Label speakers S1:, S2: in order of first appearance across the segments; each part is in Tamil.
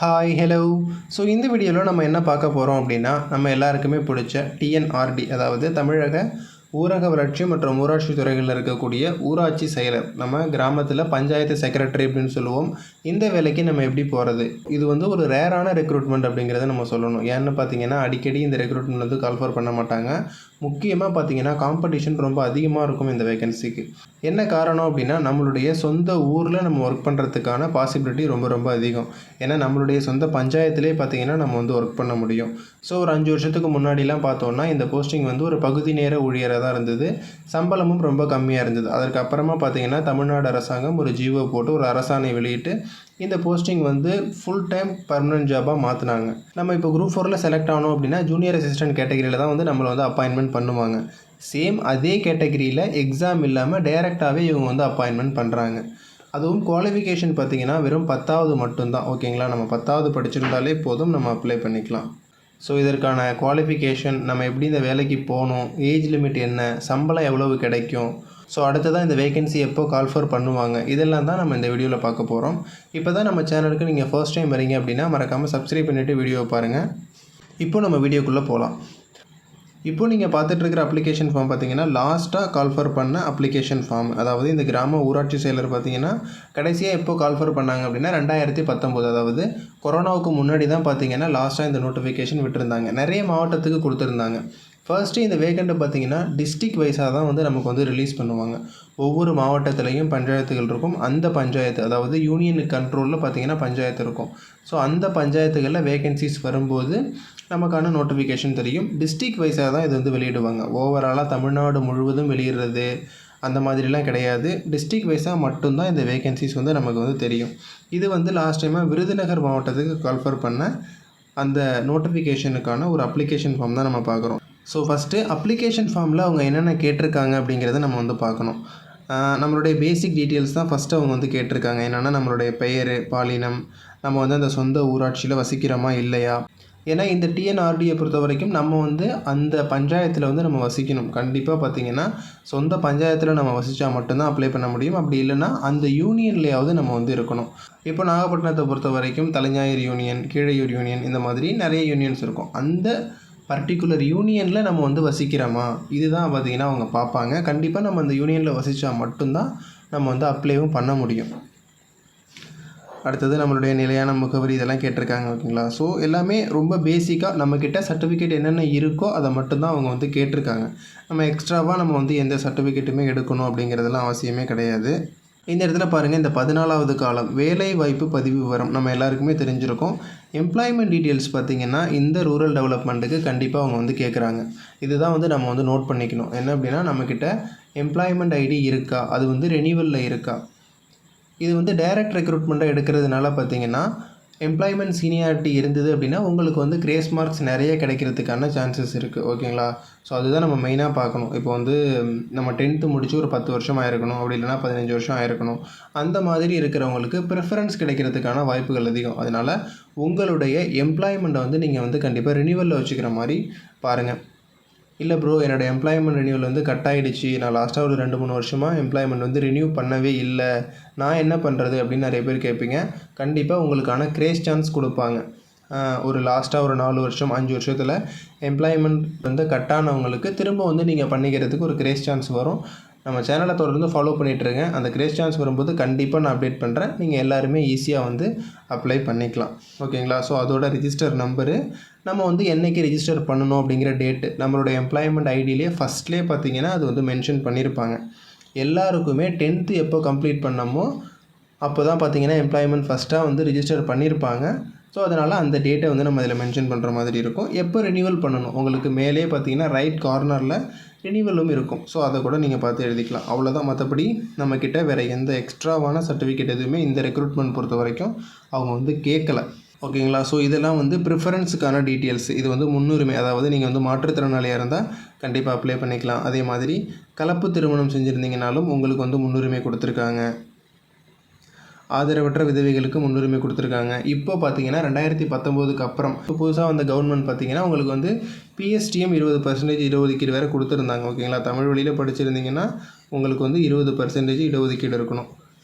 S1: Hi hello. ஸோ இந்த வீடியோவில் நம்ம என்ன பார்க்க போகிறோம் அப்படின்னா, நம்ம எல்லாருக்குமே பிடிச்ச டிஎன்ஆர்டி, அதாவது தமிழக ஊரக வளர்ச்சி மற்றும் ஊராட்சி துறைகளில் இருக்கக்கூடிய ஊராட்சி செயலர், நம்ம கிராமத்தில் பஞ்சாயத்து செக்ரட்டரி அப்படின்னு சொல்லுவோம். இந்த வேலைக்கு நம்ம எப்படி போகிறது? இது வந்து ஒரு ரேரான ரெக்ரூட்மெண்ட் அப்படிங்கிறத நம்ம சொல்லணும். ஏன்னு பார்த்தீங்கன்னா, அடிக்கடி இந்த ரெக்ரூட்மெண்ட் வந்து கால்ஃபர் பண்ண மாட்டாங்க. முக்கியமாக பார்த்தீங்கன்னா, காம்படிஷன் ரொம்ப அதிகமாக இருக்கும் இந்த வேகன்சிக்கு. என்ன காரணம் அப்படின்னா, நம்மளுடைய சொந்த ஊரில் நம்ம ஒர்க் பண்ணுறதுக்கான பாசிபிலிட்டி ரொம்ப ரொம்ப அதிகம். ஏன்னா நம்மளுடைய சொந்த பஞ்சாயத்திலே பார்த்தீங்கன்னா நம்ம வந்து ஒர்க் பண்ண முடியும். ஸோ ஒரு 5 வருஷத்துக்கு முன்னாடிலாம் பார்த்தோன்னா இந்த போஸ்டிங் வந்து ஒரு பகுதி நேர ஊழியராக தான் இருந்தது. சம்பளமும் ரொம்ப கம்மியாக இருந்தது. அதற்கு அப்புறமா பார்த்தீங்கன்னா, தமிழ்நாடு அரசாங்கம் ஒரு ஜிஓ போட்டு ஒரு அரசாணை வெளியிட்டு இந்த போஸ்டிங் வந்து ஃபுல் டைம் பர்மனன்ட் ஜாபாக மாற்றினாங்க. நம்ம இப்போ குரூப் 4ல் செலக்ட் ஆனோம் அப்படின்னா, ஜூனியர் அசிஸ்டன்ட் கேட்டகரியில் தான் வந்து நம்மளை வந்து அப்பாயின்மெண்ட் பண்ணுவாங்க. சேம் அதே கேட்டகரியில் எக்ஸாம் இல்லாமல் டைரெக்டாகவே இவங்க வந்து அப்பாயின்மெண்ட் பண்ணுறாங்க. அதுவும் குவாலிஃபிகேஷன் பார்த்திங்கன்னா வெறும் 10வது மட்டும்தான். ஓகேங்களா, நம்ம 10வது படிச்சிருந்தாலே போதும், நம்ம அப்ளை பண்ணிக்கலாம். ஸோ இதற்கான குவாலிஃபிகேஷன், நம்ம எப்படி இந்த வேலைக்கு போகணும், ஏஜ் லிமிட் என்ன, சம்பளம் எவ்வளவு கிடைக்கும், ஸோ அடுத்ததான் இந்த வேகன்சி எப்போ கால்ஃபர் பண்ணுவாங்க, இதெல்லாம் தான் நம்ம இந்த வீடியோவில் பார்க்க போகிறோம். இப்போ தான் நம்ம சேனலுக்கு நீங்கள் ஃபர்ஸ்ட் டைம் வரீங்க அப்படின்னா மறக்காமல் சப்ஸ்கிரைப் பண்ணிவிட்டு வீடியோவை பாருங்கள். இப்போ நம்ம வீடியோக்குள்ளே போகலாம். இப்போ நீங்கள் பார்த்துட்ருக்கிற அப்ளிகேஷன் ஃபார்ம் பார்த்தீங்கன்னா, லாஸ்ட்டாக கால்ஃபர் பண்ண அப்ளிகேஷன் ஃபார்ம். அதாவது இந்த கிராம ஊராட்சி செயலர் பார்த்தீங்கன்னா, கடைசியாக எப்போ கால்ஃபர் பண்ணாங்க அப்படின்னா 2019, அதாவது கொரோனாவுக்கு முன்னாடி தான் பார்த்தீங்கன்னா லாஸ்ட்டாக இந்த நோட்டிஃபிகேஷன் விட்டுருந்தாங்க. நிறைய மாவட்டத்துக்கு கொடுத்துருந்தாங்க. ஃபர்ஸ்ட்டு இந்த வேகண்ட்டை பார்த்தீங்கன்னா டிஸ்ட்ரிக்ட் வைஸாக தான் வந்து நமக்கு வந்து ரிலீஸ் பண்ணுவாங்க. ஒவ்வொரு மாவட்டத்துலேயும் பஞ்சாயத்துகள் இருக்கும். அந்த பஞ்சாயத்து, அதாவது யூனியன் கண்ட்ரோலில் பார்த்தீங்கன்னா பஞ்சாயத்து இருக்கும். ஸோ அந்த பஞ்சாயத்துகளில் வேகன்சிஸ் வரும்போது நமக்கான நோட்டிஃபிகேஷன் தெரியும். டிஸ்ட்ரிக்ட் வைஸாக தான் இது வந்து வெளியிடுவாங்க. ஓவராலாக தமிழ்நாடு முழுவதும் வெளியிடுறது அந்த மாதிரிலாம் கிடையாது. டிஸ்ட்ரிக்ட் வைஸாக மட்டும்தான் இந்த வேகன்சிஸ் வந்து நமக்கு வந்து தெரியும். இது வந்து லாஸ்ட் டைமாக விருதுநகர் மாவட்டத்துக்கு கால்ஃபர் பண்ண அந்த நோட்டிஃபிகேஷனுக்கான ஒரு அப்ளிகேஷன் ஃபார்ம் தான் நம்ம பார்க்குறோம். ஸோ ஃபஸ்ட்டு அப்ளிகேஷன் ஃபார்மில் அவங்க என்னென்ன கேட்டிருக்காங்க அப்படிங்கிறத நம்ம வந்து பார்க்கணும். நம்மளுடைய பேசிக் டீட்டெயில்ஸ் தான் ஃபஸ்ட்டு அவங்க வந்து கேட்டிருக்காங்க. என்னென்னா நம்மளுடைய பெயர், பாலினம், நம்ம வந்து அந்த சொந்த ஊராட்சியில் வசிக்கிறோமா இல்லையா. ஏன்னா இந்த டிஎன்ஆர்டியை பொறுத்த வரைக்கும் நம்ம வந்து அந்த பஞ்சாயத்தில் வந்து நம்ம வசிக்கணும். கண்டிப்பாக பார்த்திங்கன்னா சொந்த பஞ்சாயத்தில் நம்ம வசித்தா மட்டும்தான் அப்ளை பண்ண முடியும். அப்படி இல்லைன்னா அந்த யூனியன்லேயாவது நம்ம வந்து இருக்கணும். இப்போ நாகப்பட்டினத்தை பொறுத்த வரைக்கும் தலைஞாயிறு யூனியன், கீழையூர் யூனியன், இந்த மாதிரி நிறைய யூனியன்ஸ் இருக்கும். அந்த பர்டிகுலர் யூனியனில் நம்ம வந்து வசிக்கிறோமா, இதுதான் பார்த்திங்கன்னா அவங்க பார்ப்பாங்க. கண்டிப்பாக நம்ம அந்த யூனியனில் வசித்தா மட்டும்தான் நம்ம வந்து அப்ளைவும் பண்ண முடியும். அடுத்தது நம்மளுடைய நிலையான முகவரி, இதெல்லாம் கேட்டிருக்காங்க. ஓகேங்களா. ஸோ எல்லாமே ரொம்ப பேசிக்காக நம்மக்கிட்ட சர்டிஃபிகேட் என்னென்ன இருக்கோ அதை மட்டும்தான் அவங்க வந்து கேட்டிருக்காங்க. நம்ம எக்ஸ்ட்ராவாக நம்ம வந்து எந்த சர்டிஃபிகேட்டுமே எடுக்கணும் அப்படிங்கிறதெல்லாம் அவசியமே கிடையாது. இந்த இடத்துல பாருங்கள், இந்த 14வது காலம் வேலை வாய்ப்பு பதிவு விவரம் நம்ம எல்லாருக்குமே தெரிஞ்சிருக்கும். எம்ப்ளாய்மெண்ட் டீட்டெயில்ஸ் பார்த்திங்கன்னா இந்த ரூரல் டெவலப்மெண்ட்டுக்கு கண்டிப்பாக அவங்க வந்து கேட்குறாங்க. இதுதான் வந்து நம்ம வந்து நோட் பண்ணிக்கணும். என்ன அப்படின்னா, நம்மக்கிட்ட எம்ப்ளாய்மெண்ட் ஐடி இருக்கா, அது வந்து ரெனியூவலில் இருக்கா. இது வந்து டைரக்ட் ரெக்ரூட்மெண்ட்டாக எடுக்கிறதுனால பார்த்திங்கன்னா எம்ப்ளாய்மெண்ட் சீனியாரிட்டி இருந்தது அப்படின்னா உங்களுக்கு வந்து கிரேஸ் மார்க்ஸ் நிறைய கிடைக்கிறதுக்கான சான்சஸ் இருக்குது. ஓகேங்களா. ஸோ அதுதான் நம்ம மெயினாக பார்க்கணும். இப்போ வந்து நம்ம 10th முடித்து ஒரு 10 வருஷம் ஆயிருக்கணும், அப்படி இல்லைனா 15 வருஷம் ஆயிருக்கணும். அந்த மாதிரி இருக்கிறவங்களுக்கு ப்ரிஃபரன்ஸ் கிடைக்கிறதுக்கான வாய்ப்புகள் அதிகம். அதனால் உங்களுடைய எம்ப்ளாய்மெண்ட்டை வந்து நீங்கள் வந்து கண்டிப்பாக ரினியூவலில் வச்சுக்கிற மாதிரி பாருங்கள். இல்லை ப்ரோ, என்னோடய எம்ப்ளாய்மெண்ட் ரினியூவல் வந்து கட் ஆகிடுச்சு, நான் லாஸ்ட்டாக ஒரு 2-3 வருஷமாக எம்ப்ளாய்மெண்ட் வந்து ரினியூ பண்ணவே இல்லை, நான் என்ன பண்ணுறது அப்படின்னு நிறைய பேர் கேட்பீங்க. கண்டிப்பாக உங்களுக்கான கிரேஸ் சான்ஸ் கொடுப்பாங்க. ஒரு லாஸ்ட்டாக ஒரு 4 வருஷம் 5 வருஷத்தில் எம்ப்ளாய்மெண்ட் வந்து கட் ஆனவங்களுக்கு திரும்ப வந்து நீங்கள் பண்ணிக்கிறதுக்கு ஒரு கிரேஸ் சான்ஸ் வரும். நம்ம சேனலை தொடர்ந்து ஃபாலோ பண்ணிகிட்ருங்க. அந்த கிரேஸ் சான்ஸ் வரும்போது கண்டிப்பாக நான் அப்டேட் பண்ணுறேன். நீங்கள் எல்லாருமே ஈஸியாக வந்து அப்ளை பண்ணிக்கலாம். ஓகேங்களா. ஸோ அதோட ரிஜிஸ்டர் நம்பரு, நம்ம வந்து என்றைக்கு ரிஜிஸ்டர் பண்ணணும் அப்படிங்கிற டேட்டு நம்மளோட எம்ப்ளாய்மெண்ட் ஐடியிலே ஃபஸ்ட்லேயே பார்த்திங்கன்னா அது வந்து மென்ஷன் பண்ணியிருப்பாங்க. எல்லாருக்குமே 10th எப்போ கம்ப்ளீட் பண்ணமோ அப்போ தான் பார்த்திங்கன்னா எம்ப்ளாய்மெண்ட் ஃபஸ்ட்டாக வந்து ரிஜிஸ்டர் பண்ணியிருப்பாங்க. ஸோ அதனால் அந்த டேட்டை வந்து நம்ம இதில் மென்ஷன் பண்ணுற மாதிரி இருக்கும். எப்போ ரினியூவல் பண்ணணும், உங்களுக்கு மேலே பார்த்திங்கன்னா ரைட் கார்னரில் ரினியூவலும் இருக்கும். ஸோ அதை கூட நீங்கள் பார்த்து எழுதிக்கலாம். அவ்வளோதான். மற்றபடி நம்மக்கிட்ட வேறு எந்த எக்ஸ்ட்ராவான சர்டிஃபிகேட் எதுவுமே இந்த ரெக்ரூட்மெண்ட் பொறுத்த வரைக்கும் அவங்க வந்து கேட்கல. ஓகேங்களா. ஸோ இதெல்லாம் வந்து ப்ரிஃபரன்ஸுக்கான டீட்டெயில்ஸ். இது வந்து முன்னுரிமை, அதாவது நீங்கள் வந்து மாற்றுத்திறனாளியாக இருந்தால் கண்டிப்பாக அப்ளை பண்ணிக்கலாம். அதே மாதிரி கலப்பு திருமணம் செஞ்சுருந்தீங்கனாலும் உங்களுக்கு வந்து முன்னுரிமை கொடுத்துருக்காங்க. ஆதரவற்ற விதவைகளுக்கு முன்னுரிமை கொடுத்துருக்காங்க. இப்போ பார்த்தீங்கன்னா 2019க்கு அப்புறம் புதுசாக வந்த கவர்மெண்ட் பார்த்திங்கன்னா உங்களுக்கு வந்து பிஎஸ்டிஎம் 20% இடஒதுக்கீடு வேறு கொடுத்துருந்தாங்க. ஓகேங்களா. தமிழ் வழியில் படிச்சிருந்தீங்கன்னா உங்களுக்கு வந்து 20% இடஒதுக்கீடு இருக்கணும்.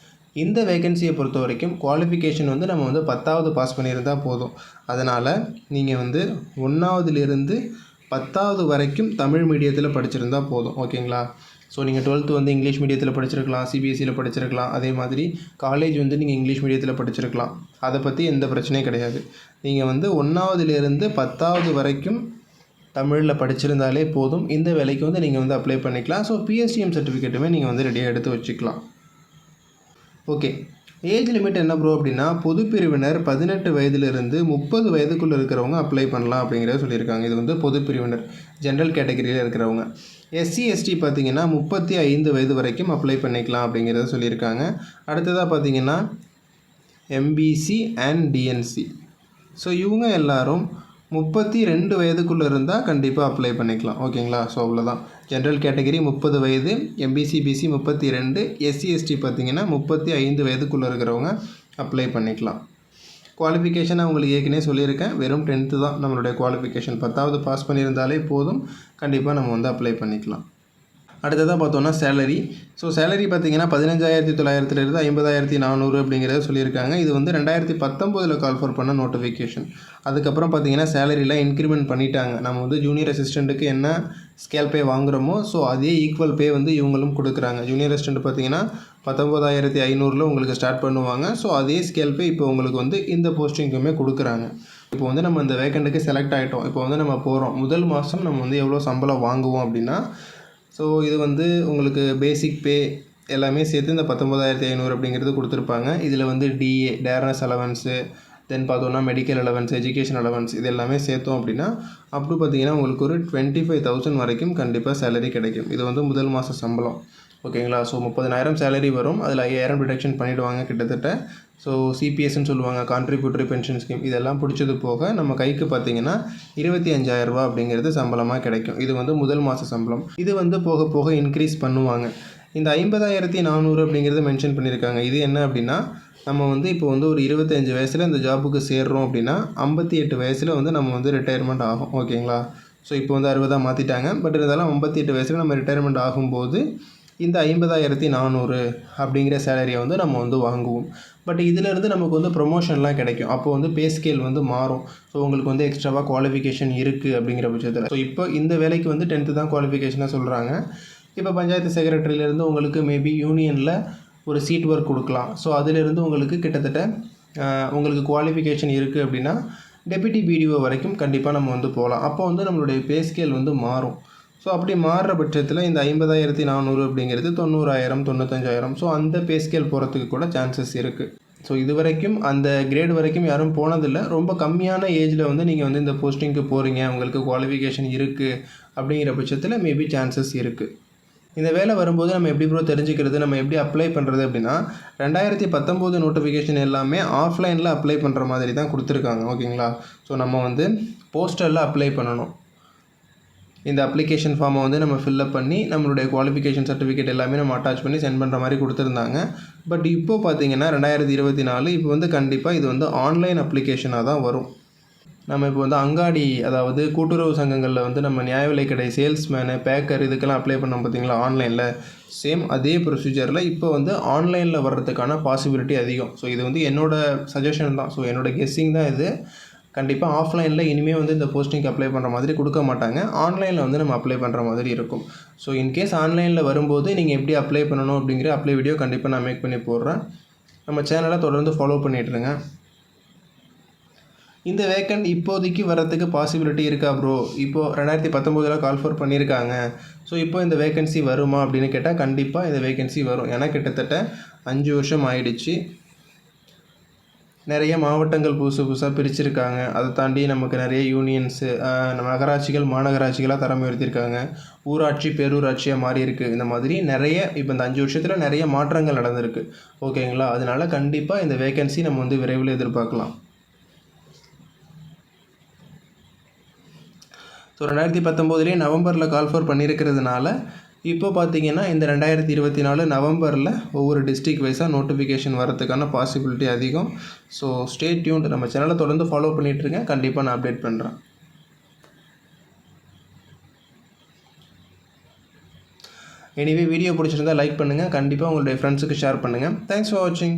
S1: இந்த வேகன்சியை பொறுத்த வரைக்கும் குவாலிஃபிகேஷன் வந்து நம்ம வந்து 10வது பாஸ் பண்ணியிருந்தால் போதும். அதனால் நீங்கள் வந்து 1வதுலேருந்து 10வது வரைக்கும் தமிழ் மீடியத்தில் படிச்சிருந்தால் போதும். ஓகேங்களா? ஸோ நீங்கள் 12th வந்து இங்கிலீஷ் மீடியத்தில் படிச்சிருக்கலாம், சிபிஎஸ்சியில் படிச்சிருக்கலாம். அதே மாதிரி காலேஜ் வந்து நீங்கள் இங்கிலீஷ் மீடியத்தில் படிச்சிருக்கலாம். அதை பற்றி எந்த பிரச்சனையும் கிடையாது. நீங்கள் வந்து 1வதுலேருந்து 10வது வரைக்கும் தமிழில் படிச்சிருந்தாலே போதும். இந்த வேலைக்கு வந்து நீங்கள் வந்து அப்ளை பண்ணிக்கலாம். ஸோ பிஎஸ்டிஎம் சர்டிஃபிகேட்டுமே நீங்கள் வந்து ரெடியாக எடுத்து வச்சுக்கலாம். ஓகே, ஏஜ் லிமிட் என்ன ப்ரோ அப்படின்னா, பொது பிரிவினர் 18 வயதிலிருந்து 30 வயதுக்குள்ளே இருக்கிறவங்க அப்ளை பண்ணலாம் அப்படிங்கிறத சொல்லியிருக்காங்க. இது வந்து பொது பிரிவினர், ஜென்ரல் கேட்டகரியில் இருக்கிறவங்க. எஸ்சி எஸ்டி பார்த்திங்கன்னா 35 வயது வரைக்கும் அப்ளை பண்ணிக்கலாம் அப்படிங்கிறத சொல்லியிருக்காங்க. அடுத்ததாக பார்த்திங்கன்னா எம்பிசி அண்ட் டிஎன்சி. ஸோ இவங்க எல்லாரும் 32 வயதுக்குள்ளே இருந்தால் கண்டிப்பாக அப்ளை பண்ணிக்கலாம். ஓகேங்களா? ஸோ அவ்வளோதான். ஜென்ரல் கேட்டகரி 30 வயது, எம்பிசி பிசி 32, எஸ்சி எஸ்டி பார்த்திங்கன்னா 35 வயதுக்குள்ளே இருக்கிறவங்க அப்ளை பண்ணிக்கலாம். குவாலிஃபிகேஷன் உங்களுக்கு ஏற்கனவே சொல்லியிருக்கேன். வெறும் 10th தான் நம்மளுடைய குவாலிஃபிகேஷன். 10வது பாஸ் பண்ணியிருந்தாலே போதும். கண்டிப்பாக நம்ம வந்து அப்ளை பண்ணிக்கலாம். அடுத்ததாக பார்த்தோன்னா சேலரி. ஸோ சேலரி பார்த்திங்கன்னா 15,900 50,400 அப்படிங்கிறத சொல்லியிருக்காங்க. இது வந்து 2019 கால்ஃபர் பண்ண நோட்டிஃபிகேஷன். அதுக்கப்புறம் பார்த்திங்கன்னா சேலரிலாம் இன்க்ரிமெண்ட் பண்ணிட்டாங்க. நம்ம வந்து ஜூனியர் அசிஸ்டண்ட்டுக்கு என்ன ஸ்கேல் பே வாங்குகிறோமோ ஸோ அதே ஈக்குவல் பே வந்து இவங்களும் கொடுக்குறாங்க. ஜூனியர் அசிஸ்டண்ட் பார்த்திங்கன்னா 19,500 உங்களுக்கு ஸ்டார்ட் பண்ணுவாங்க. ஸோ அதே ஸ்கேல் பே இப்போ உங்களுக்கு வந்து இந்த போஸ்டிங்குமே கொடுக்குறாங்க. இப்போ வந்து நம்ம இந்த வேக்கண்ட்டுக்கு செலக்ட் ஆகிட்டோம். இப்போ வந்து நம்ம போகிறோம். முதல் மாதம் நம்ம வந்து எவ்வளோ சம்பளம் வாங்குவோம் அப்படின்னா, ஸோ இது வந்து உங்களுக்கு பேசிக் பே எல்லாமே சேர்த்து இந்த 19,500 அப்படிங்கிறது கொடுத்துருப்பாங்க. இதில் வந்து டிஏ, டேர்னஸ் அலவன்ஸு, தென் பார்த்தோன்னா மெடிக்கல் அலவன்ஸ், எஜுகேஷன் அலவன்ஸ் இது எல்லாமே சேர்த்தோம் அப்படின்னா அப்படி பார்த்திங்கன்னா உங்களுக்கு ஒரு 25,000 வரைக்கும் கண்டிப்பாக சேலரி கிடைக்கும். இது வந்து முதல் மாத சம்பளம். ஓகேங்களா? ஸோ 30,000 சேலரி வரும். அதில் 5,000 டிடக்ஷன் பண்ணிவிடுவாங்க கிட்டத்தட்ட. ஸோ சிபிஎஸ்ன்னு சொல்லுவாங்க, கான்ட்ரிபியூட்டரி பென்ஷன் ஸ்கீம். இதெல்லாம் பிடிச்சது போக நம்ம கைக்கு பார்த்திங்கன்னா 25,000 அப்படிங்கிறது சம்பளமாக கிடைக்கும். இது வந்து முதல் மாத சம்பளம். இது வந்து போக போக இன்க்ரீஸ் பண்ணுவாங்க. இந்த 50,400 அப்படிங்கிறது மென்ஷன் பண்ணியிருக்காங்க. இது என்ன அப்படின்னா, நம்ம வந்து இப்போ வந்து ஒரு 25 வயசில் இந்த ஜாபுக்கு சேர்றோம் அப்படின்னா 58 வயசில் வந்து நம்ம வந்து ரிட்டையர்மெண்ட் ஆகும். ஓகேங்களா? ஸோ இப்போ வந்து 60 மாற்றிட்டாங்க. பட் இருந்தாலும் 58 வயசில் நம்ம ரிட்டையர்மெண்ட் ஆகும்போது இந்த 50,400 அப்படிங்கிற சேலரியை வந்து நம்ம வந்து வாங்குவோம். பட் இதிலேருந்து நமக்கு வந்து ப்ரொமோஷன்லாம் கிடைக்கும். அப்போ வந்து பே ஸ்கேல் வந்து மாறும். ஸோ உங்களுக்கு வந்து எக்ஸ்ட்ராவாக குவாலிஃபிகேஷன் இருக்குது அப்படிங்கிற பட்சத்தில். ஸோ இப்போ இந்த வேலைக்கு வந்து 10th தான் குவாலிஃபிகேஷனாக சொல்கிறாங்க. இப்போ பஞ்சாயத்து செக்ரட்டரியிலேருந்து உங்களுக்கு மேபி யூனியனில் ஒரு சீட் ஒர்க் கொடுக்கலாம். ஸோ அதிலிருந்து உங்களுக்கு கிட்டத்தட்ட உங்களுக்கு குவாலிஃபிகேஷன் இருக்குது அப்படின்னா டெப்யூட்டி பிடிஓ வரைக்கும் கண்டிப்பாக நம்ம வந்து போகலாம். அப்போ வந்து நம்மளுடைய பே ஸ்கேல் வந்து மாறும். ஸோ அப்படி மாறுற பட்சத்தில் இந்த 50,400 அப்படிங்கிறது 90,000 95,000 ஸோ அந்த பே ஸ்கேல் போகிறதுக்கு கூட சான்சஸ் இருக்குது. ஸோ இது வரைக்கும் அந்த கிரேட் வரைக்கும் யாரும் போனதில்லை. ரொம்ப கம்மியான ஏஜில் வந்து நீங்கள் வந்து இந்த போஸ்டிங்க்கு போகிறீங்க, உங்களுக்கு குவாலிஃபிகேஷன் இருக்குது அப்படிங்கிற பட்சத்தில் மேபி சான்சஸ் இருக்குது. இந்த வேலை வரும்போது நம்ம எப்படி ப்ரோ தெரிஞ்சுக்கிறது, நம்ம எப்படி அப்ளை பண்ணுறது அப்படின்னா, 2019 நோட்டிஃபிகேஷன் எல்லாமே ஆஃப்லைனில் அப்ளை பண்ணுற மாதிரி தான் கொடுத்துருக்காங்க. ஓகேங்களா? ஸோ நம்ம வந்து போஸ்டரில் அப்ளை பண்ணணும். இந்த அப்ளிகேஷன் ஃபார்மை வந்து நம்ம ஃபில்லப் பண்ணி நம்மளுடைய குவாலிஃபிகேஷன் சர்டிஃபிகேட் எல்லாமே நம்ம அட்டாச் பண்ணி சென்ட் பண்ணுற மாதிரி கொடுத்துருந்தாங்க. பட் இப்போது பார்த்திங்கன்னா 2024 இப்போ வந்து கண்டிப்பாக இது வந்து ஆன்லைன் அப்ளிகேஷனாக தான் வரும். நம்ம இப்போ வந்து அங்காடி, அதாவது கூட்டுறவு சங்கங்களில் வந்து நம்ம நியாய விலை கடை சேல்ஸ்மேனு, பேக்கர் இதுக்கெல்லாம் அப்ளை பண்ணோம் பார்த்திங்களா ஆன்லைனில், சேம் அதே ப்ரொசீஜரில் இப்போ வந்து ஆன்லைனில் வர்றதுக்கான பாசிபிலிட்டி அதிகம். ஸோ இது வந்து என்னோடய சஜஷன் தான். ஸோ என்னோடய கெஸ்ஸிங் தான் இது. கண்டிப்பாக ஆஃப்லைனில் இனிமேல் வந்து இந்த போஸ்டிங்க்கு அப்ளை பண்ணுற மாதிரி கொடுக்க மாட்டாங்க. ஆன்லைனில் வந்து நம்ம அப்ளை பண்ணுற மாதிரி இருக்கும். ஸோ இன்கேஸ் ஆன்லைனில் வரும்போது நீங்கள் எப்படி அப்ளை பண்ணணும் அப்படிங்கிற அப்ளை வீடியோ கண்டிப்பாக நான் மேக் பண்ணி போடுறேன். நம்ம சேனலை தொடர்ந்து ஃபாலோ பண்ணிட்டுருங்க. இந்த வேக்கண்ட் இப்போதைக்கு வரத்துக்கு பாசிபிலிட்டி இருக்கா ப்ரோ? இப்போது 2019 கால்ஃபர் பண்ணியிருக்காங்க. ஸோ இப்போ இந்த வேக்கன்சி வருமா அப்படின்னு கேட்டால் கண்டிப்பாக இந்த வேக்கன்சி வரும். ஏன்னா கிட்டத்தட்ட 5 வருஷம் ஆயிடுச்சு. நிறைய மாவட்டங்கள் புதுசாக பிரிச்சிருக்காங்க. அதை தாண்டி நமக்கு நிறைய யூனியன்ஸு, நகராட்சிகள் மாநகராட்சிகளாக தரம் உயர்த்தியிருக்காங்க. ஊராட்சி பேரூராட்சியாக மாறி இருக்குது. இந்த மாதிரி நிறைய இப்போ இந்த 5 வருஷத்தில் நிறைய மாற்றங்கள் நடந்திருக்கு. ஓகேங்களா? அதனால கண்டிப்பாக இந்த வேக்கன்சி நம்ம வந்து விரைவில் எதிர்பார்க்கலாம். ஸோ 2019 நவம்பரில் கால்ஃபர் பண்ணியிருக்கிறதுனால இப்போ பார்த்திங்கன்னா இந்த 2024 நவம்பரில் ஒவ்வொரு டிஸ்ட்ரிக்ட் வைஸாக நோட்டிஃபிகேஷன் வரதுக்கான பாசிபிலிட்டி அதிகம். So stay tuned. நம்ம சேனலை தொடர்ந்து ஃபாலோ பண்ணிகிட்ருக்கேன். கண்டிப்பாக நான் அப்டேட் பண்ணுறேன். எனிவே வீடியோ பிடிச்சிருந்தா லைக் பண்ணுங்கள், கண்டிப்பாக உங்களுடைய ஃப்ரெண்ட்ஸுக்கு ஷேர் பண்ணுங்கள். தேங்க்ஸ் ஃபார் வாட்சிங்.